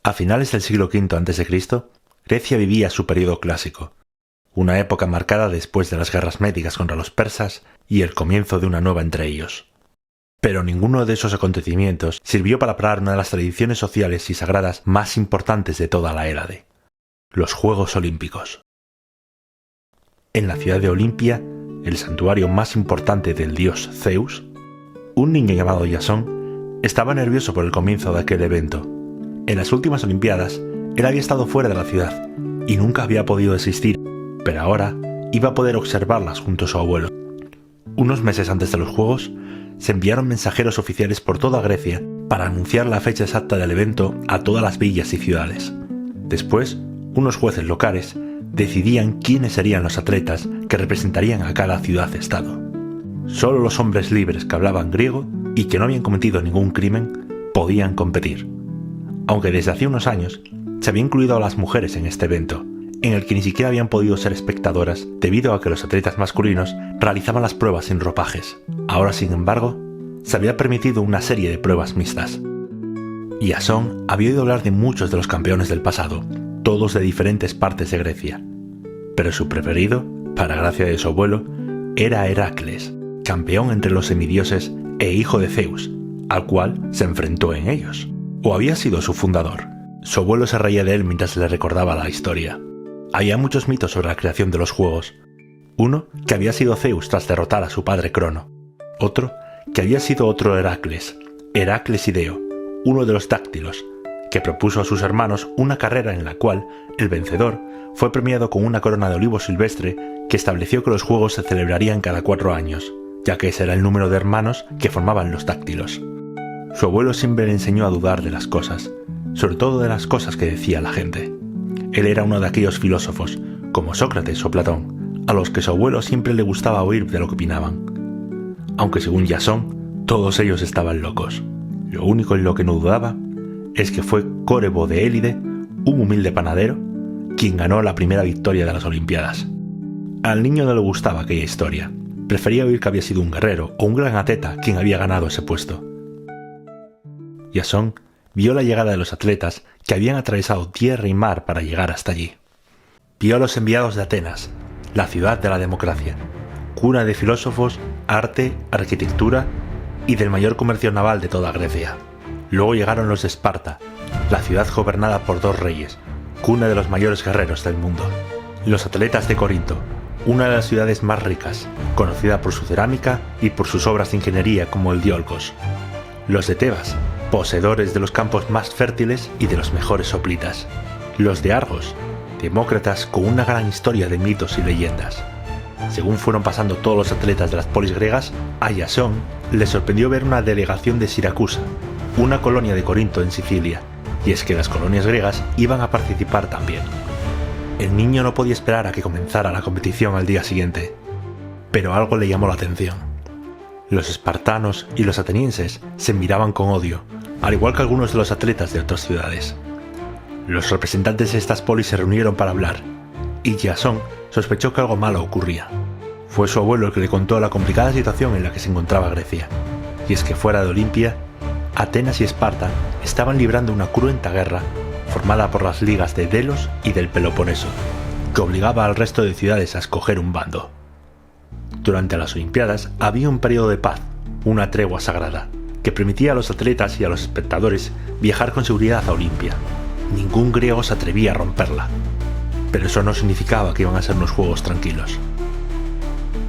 A finales del siglo V a.C., Grecia vivía su periodo clásico, una época marcada después de las guerras médicas contra los persas y el comienzo de una nueva entre ellos. Pero ninguno de esos acontecimientos sirvió para parar una de las tradiciones sociales y sagradas más importantes de toda la Hélade: los Juegos Olímpicos. En la ciudad de Olimpia, el santuario más importante del dios Zeus, un niño llamado Jasón estaba nervioso por el comienzo de aquel evento. En las últimas Olimpiadas, él había estado fuera de la ciudad y nunca había podido asistir, pero ahora iba a poder observarlas junto a su abuelo. Unos meses antes de los Juegos, se enviaron mensajeros oficiales por toda Grecia para anunciar la fecha exacta del evento a todas las villas y ciudades. Después, unos jueces locales decidían quiénes serían los atletas que representarían a cada ciudad-estado. Solo los hombres libres que hablaban griego y que no habían cometido ningún crimen podían competir. Aunque desde hace unos años se había incluido a las mujeres en este evento, en el que ni siquiera habían podido ser espectadoras debido a que los atletas masculinos realizaban las pruebas sin ropajes. Ahora, sin embargo, se había permitido una serie de pruebas mixtas. Jasón había oído hablar de muchos de los campeones del pasado, todos de diferentes partes de Grecia. Pero su preferido, para gracia de su abuelo, era Heracles, campeón entre los semidioses e hijo de Zeus, al cual se enfrentó en ellos. O había sido su fundador. Su abuelo se reía de él mientras le recordaba la historia. Había muchos mitos sobre la creación de los juegos. Uno, que había sido Zeus tras derrotar a su padre Crono. Otro, que había sido otro Heracles, Heracles Ideo, uno de los dáctilos, que propuso a sus hermanos una carrera en la cual el vencedor fue premiado con una corona de olivo silvestre que estableció que los juegos se celebrarían cada 4 años, ya que ese era el número de hermanos que formaban los dáctilos. Su abuelo siempre le enseñó a dudar de las cosas, sobre todo de las cosas que decía la gente. Él era uno de aquellos filósofos, como Sócrates o Platón, a los que su abuelo siempre le gustaba oír de lo que opinaban. Aunque según Jasón, todos ellos estaban locos. Lo único en lo que no dudaba es que fue Córebo de Élide, un humilde panadero, quien ganó la primera victoria de las Olimpiadas. Al niño no le gustaba aquella historia. Prefería oír que había sido un guerrero o un gran atleta quien había ganado ese puesto. Jasón vio la llegada de los atletas que habían atravesado tierra y mar para llegar hasta allí. Vio a los enviados de Atenas, la ciudad de la democracia, cuna de filósofos, arte, arquitectura y del mayor comercio naval de toda Grecia. Luego llegaron los de Esparta, la ciudad gobernada por 2 reyes, cuna de los mayores guerreros del mundo. Los atletas de Corinto, una de las ciudades más ricas, conocida por su cerámica y por sus obras de ingeniería como el Diolkos. Los de Tebas, poseedores de los campos más fértiles y de los mejores hoplitas. Los de Argos, demócratas con una gran historia de mitos y leyendas. Según fueron pasando todos los atletas de las polis griegas, a Jasón le sorprendió ver una delegación de Siracusa, una colonia de Corinto en Sicilia, y es que las colonias griegas iban a participar también. El niño no podía esperar a que comenzara la competición al día siguiente, pero algo le llamó la atención. Los espartanos y los atenienses se miraban con odio, al igual que algunos de los atletas de otras ciudades. Los representantes de estas polis se reunieron para hablar, y Jasón sospechó que algo malo ocurría. Fue su abuelo el que le contó la complicada situación en la que se encontraba Grecia, y es que fuera de Olimpia, Atenas y Esparta estaban librando una cruenta guerra formada por las ligas de Delos y del Peloponeso, que obligaba al resto de ciudades a escoger un bando. Durante las Olimpiadas había un periodo de paz, una tregua sagrada, que permitía a los atletas y a los espectadores viajar con seguridad a Olimpia. Ningún griego se atrevía a romperla, pero eso no significaba que iban a ser unos juegos tranquilos.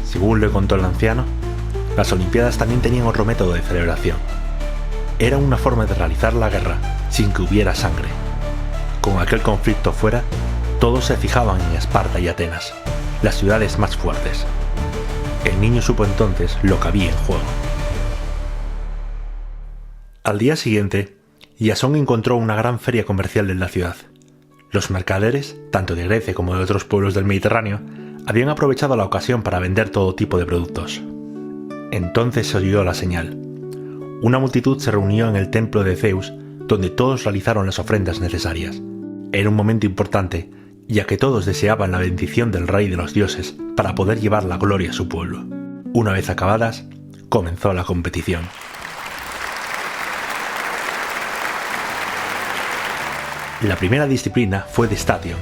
Según le contó el anciano, las Olimpiadas también tenían otro método de celebración. Era una forma de realizar la guerra sin que hubiera sangre. Con aquel conflicto fuera, todos se fijaban en Esparta y Atenas, las ciudades más fuertes. El niño supo entonces lo que había en juego. Al día siguiente, Jasón encontró una gran feria comercial en la ciudad. Los mercaderes, tanto de Grecia como de otros pueblos del Mediterráneo, habían aprovechado la ocasión para vender todo tipo de productos. Entonces se oyó la señal. Una multitud se reunió en el templo de Zeus, donde todos realizaron las ofrendas necesarias. Era un momento importante, ya que todos deseaban la bendición del rey de los dioses para poder llevar la gloria a su pueblo. Una vez acabadas, comenzó la competición. La primera disciplina fue de Station,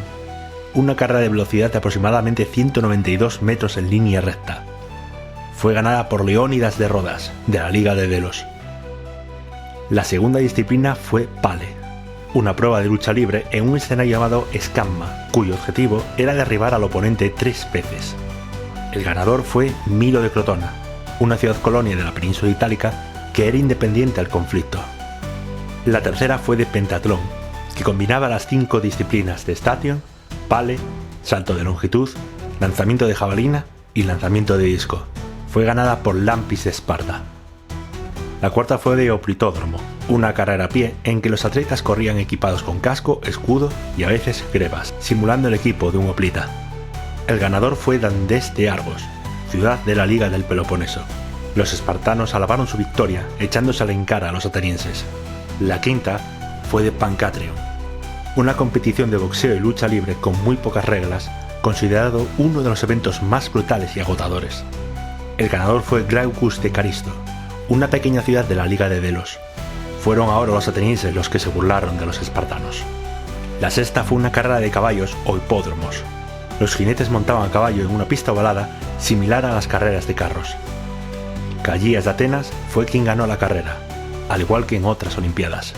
una carrera de velocidad de aproximadamente 192 metros en línea recta. Fue ganada por Leónidas de Rodas, de la Liga de Delos. La segunda disciplina fue Pale, una prueba de lucha libre en un escenario llamado Escamma, cuyo objetivo era derribar al oponente 3 veces. El ganador fue Milo de Crotona, una ciudad colonia de la península itálica que era independiente al conflicto. La tercera fue de Pentatlón, que combinaba las 5 disciplinas de Station, Pale, salto de longitud, lanzamiento de jabalina y lanzamiento de disco. Fue ganada por Lampis de Esparta. La cuarta fue de Oplitódromo, una carrera a pie en que los atletas corrían equipados con casco, escudo y a veces grebas, simulando el equipo de un hoplita. El ganador fue Dandés de Argos, ciudad de la Liga del Peloponeso. Los espartanos alabaron su victoria, echándosela en cara a los atenienses. La quinta fue de Pancratrium, una competición de boxeo y lucha libre con muy pocas reglas, considerado uno de los eventos más brutales y agotadores. El ganador fue Glaucus de Caristo, una pequeña ciudad de la Liga de Delos. Fueron ahora los atenienses los que se burlaron de los espartanos. La sexta fue una carrera de caballos o hipódromos. Los jinetes montaban a caballo en una pista ovalada similar a las carreras de carros. Calías de Atenas fue quien ganó la carrera, al igual que en otras Olimpiadas.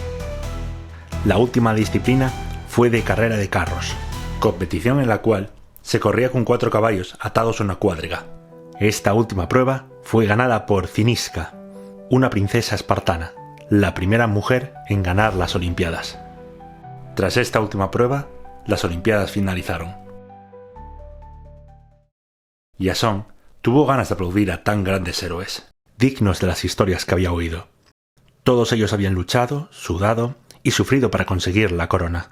La última disciplina fue de carrera de carros, competición en la cual se corría con 4 caballos atados a una cuadriga. Esta última prueba fue ganada por Cinisca, una princesa espartana, la primera mujer en ganar las Olimpiadas. Tras esta última prueba, las Olimpiadas finalizaron. Jasón tuvo ganas de aplaudir a tan grandes héroes, dignos de las historias que había oído. Todos ellos habían luchado, sudado y sufrido para conseguir la corona.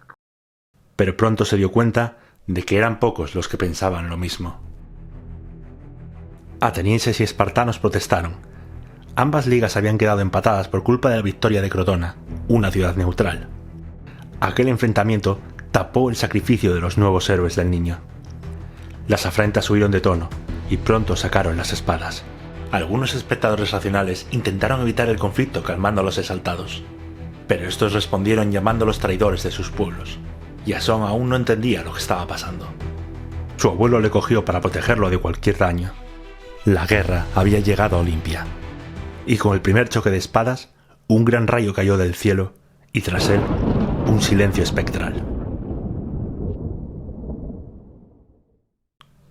Pero pronto se dio cuenta de que eran pocos los que pensaban lo mismo. Atenienses y espartanos protestaron. Ambas ligas habían quedado empatadas por culpa de la victoria de Crotona, una ciudad neutral. Aquel enfrentamiento tapó el sacrificio de los nuevos héroes del niño. Las afrentas subieron de tono y pronto sacaron las espadas. Algunos espectadores racionales intentaron evitar el conflicto calmando a los exaltados, pero estos respondieron llamándolos traidores de sus pueblos. Jasón aún no entendía lo que estaba pasando. Su abuelo le cogió para protegerlo de cualquier daño. La guerra había llegado a Olimpia, y con el primer choque de espadas, un gran rayo cayó del cielo y tras él, un silencio espectral.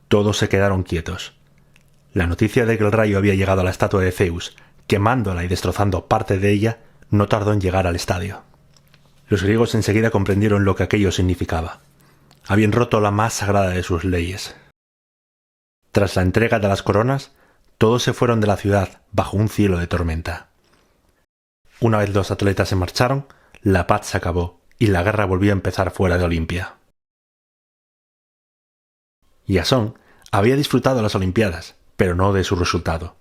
Todos se quedaron quietos. La noticia de que el rayo había llegado a la estatua de Zeus, quemándola y destrozando parte de ella, no tardó en llegar al estadio. Los griegos enseguida comprendieron lo que aquello significaba. Habían roto la más sagrada de sus leyes. Tras la entrega de las coronas, todos se fueron de la ciudad bajo un cielo de tormenta. Una vez los atletas se marcharon, la paz se acabó y la guerra volvió a empezar fuera de Olimpia. Jasón había disfrutado las Olimpiadas, pero no de su resultado.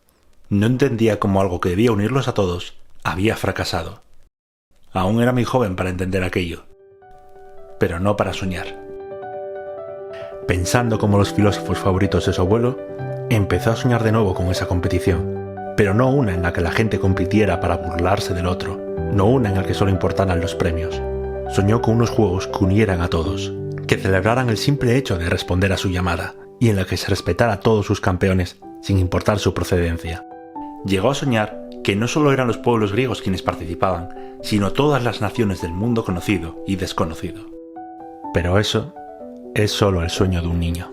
No entendía cómo algo que debía unirlos a todos había fracasado. Aún era muy joven para entender aquello, pero no para soñar. Pensando como los filósofos favoritos de su abuelo, empezó a soñar de nuevo con esa competición, pero no una en la que la gente compitiera para burlarse del otro, no una en la que solo importaran los premios. Soñó con unos juegos que unieran a todos, que celebraran el simple hecho de responder a su llamada, y en la que se respetara a todos sus campeones, sin importar su procedencia. Llegó a soñar que no solo eran los pueblos griegos quienes participaban, sino todas las naciones del mundo conocido y desconocido. Pero eso es solo el sueño de un niño.